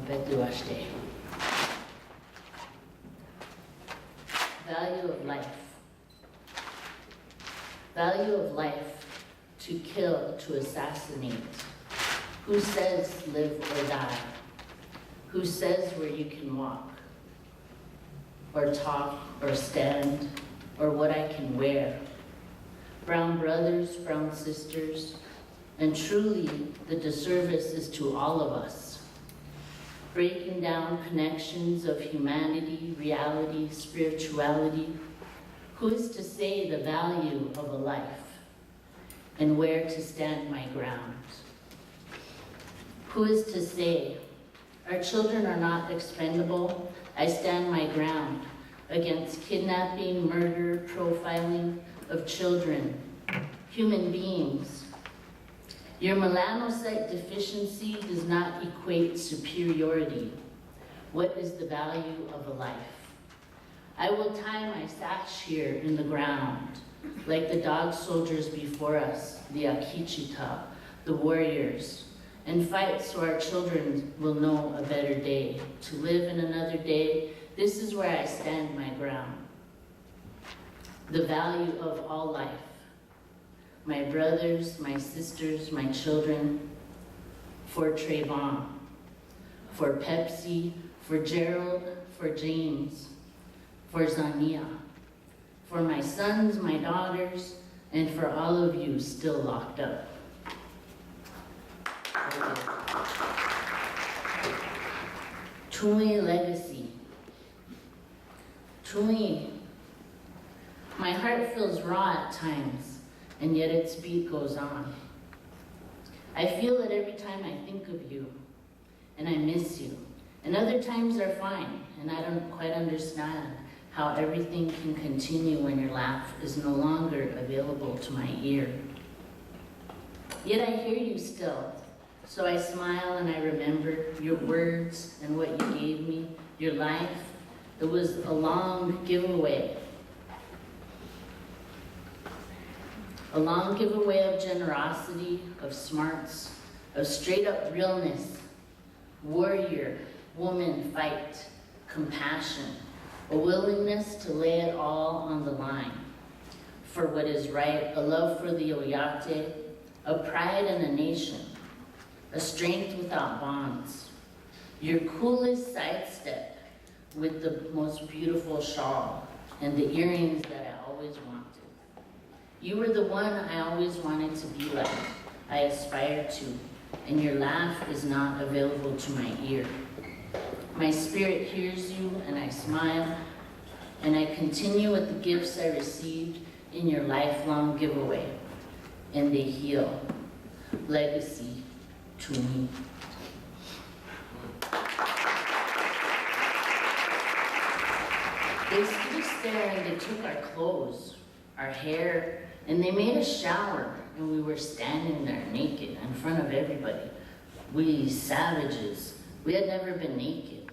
Betuashte. Value of life. Value of life, to kill, to assassinate. Who says live or die? Who says where you can walk, or talk, or stand, or what I can wear? Brown brothers, brown sisters, and truly the disservice is to all of us. Breaking down connections of humanity, reality, spirituality. Who is to say the value of a life and where to stand my ground? Who is to say our children are not expendable? I stand my ground against kidnapping, murder, profiling of children, human beings. Your melanocyte deficiency does not equate superiority. What is the value of a life? I will tie my sash here in the ground, like the dog soldiers before us, the Akichita, the warriors, and fight so our children will know a better day. To live in another day, this is where I stand my ground. The value of all life. My brothers, my sisters, my children, for Trayvon, for Pepsi, for Gerald, for James, for Zania, for my sons, my daughters, and for all of you still locked up. Tui legacy. Tui. My heart feels raw at times, and yet its beat goes on. I feel it every time I think of you, and I miss you. And other times are fine, and I don't quite understand how everything can continue when your laugh is no longer available to my ear. Yet I hear you still, so I smile and I remember your words and what you gave me, your life. It was a long giveaway. A long giveaway of generosity, of smarts, of straight up realness, warrior, woman fight, compassion, a willingness to lay it all on the line for what is right, a love for the Oyate, a pride in a nation, a strength without bonds. Your coolest sidestep with the most beautiful shawl and the earrings that I always wanted. You were the one I always wanted to be like, I aspired to, and your laugh is not available to my ear. My spirit hears you and I smile, and I continue with the gifts I received in your lifelong giveaway, and they heal. Legacy to me. They stood us there and they took our clothes, our hair, and they made a shower, and we were standing there naked in front of everybody. We savages, we had never been naked.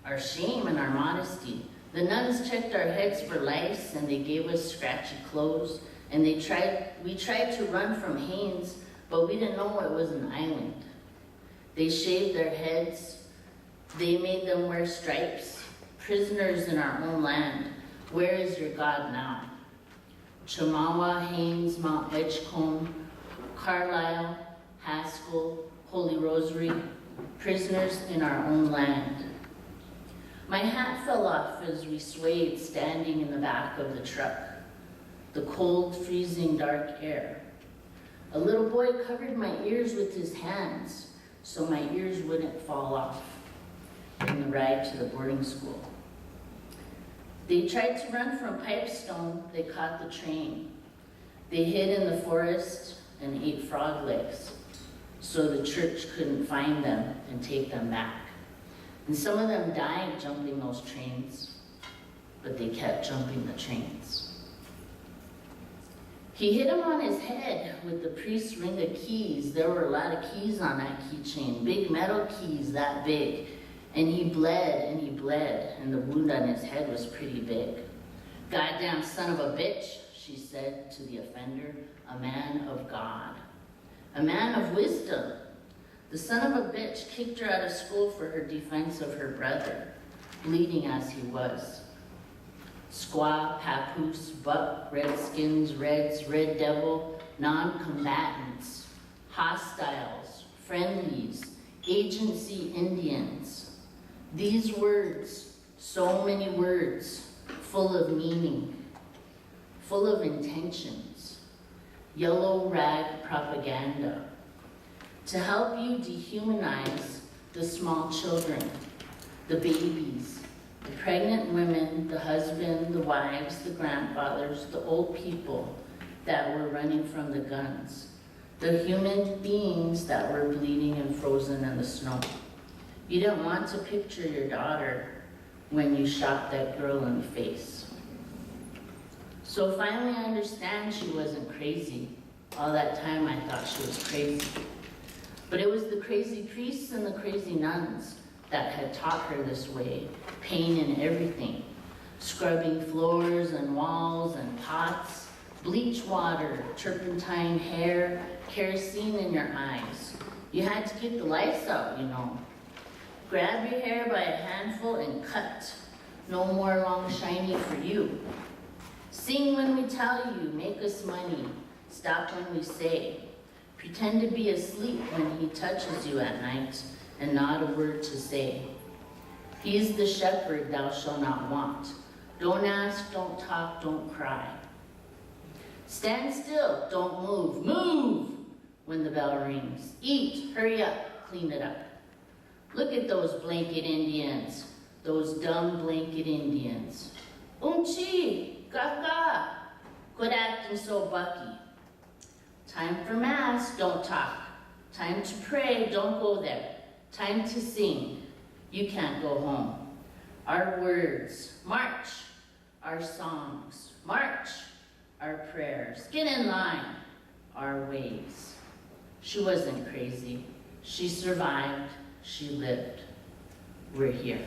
Our shame and our modesty. The nuns checked our heads for lice, and they gave us scratchy clothes, and we tried to run from Haines, but we didn't know it was an island. They shaved their heads, they made them wear stripes, prisoners in our own land. Where is your God now? Chamawa, Haines, Mount Edgecombe, Carlisle, Haskell, Holy Rosary, prisoners in our own land. My hat fell off as we swayed standing in the back of the truck, the cold, freezing, dark air. A little boy covered my ears with his hands so my ears wouldn't fall off in the ride to the boarding school. They tried to run from Pipestone, they caught the train. They hid in the forest and ate frog legs, so the church couldn't find them and take them back. And some of them died jumping those trains, but they kept jumping the trains. He hit him on his head with the priest's ring of keys. There were a lot of keys on that keychain, big metal keys that big. And he bled, and the wound on his head was pretty big. Goddamn son of a bitch, she said to the offender, a man of God, a man of wisdom, The son of a bitch kicked her out of school for her defense of her brother, bleeding as he was. Squaw, papoose, buck, redskins, reds, red devil, non-combatants, hostiles, friendlies, agency Indians. These words, so many words, full of meaning, full of intentions. Yellow rag propaganda to help you dehumanize the small children, the babies, the pregnant women, the husband, the wives, the grandfathers, the old people that were running from the guns, the human beings that were bleeding and frozen in the snow. You didn't want to picture your daughter when you shot that girl in the face. So finally I understand she wasn't crazy. All that time I thought she was crazy. But it was the crazy priests and the crazy nuns that had taught her this way, pain in everything, scrubbing floors and walls and pots, bleach water, turpentine hair, kerosene in your eyes. You had to keep the lights out, you know. Grab your hair by a handful and cut. No more long shiny for you. Sing when we tell you, make us money. Stop when we say. Pretend to be asleep when he touches you at night, and not a word to say. He is the shepherd thou shalt not want. Don't ask, don't talk, don't cry. Stand still, don't move. Move when the bell rings. Eat, hurry up, clean it up. Look at those blanket Indians, those dumb blanket Indians. Chi, kaka, quit acting so bucky. Time for mass, don't talk. Time to pray, don't go there. Time to sing, you can't go home. Our words, march. Our songs, march. Our prayers, get in line. Our ways. She wasn't crazy. She survived. She lived. We're here.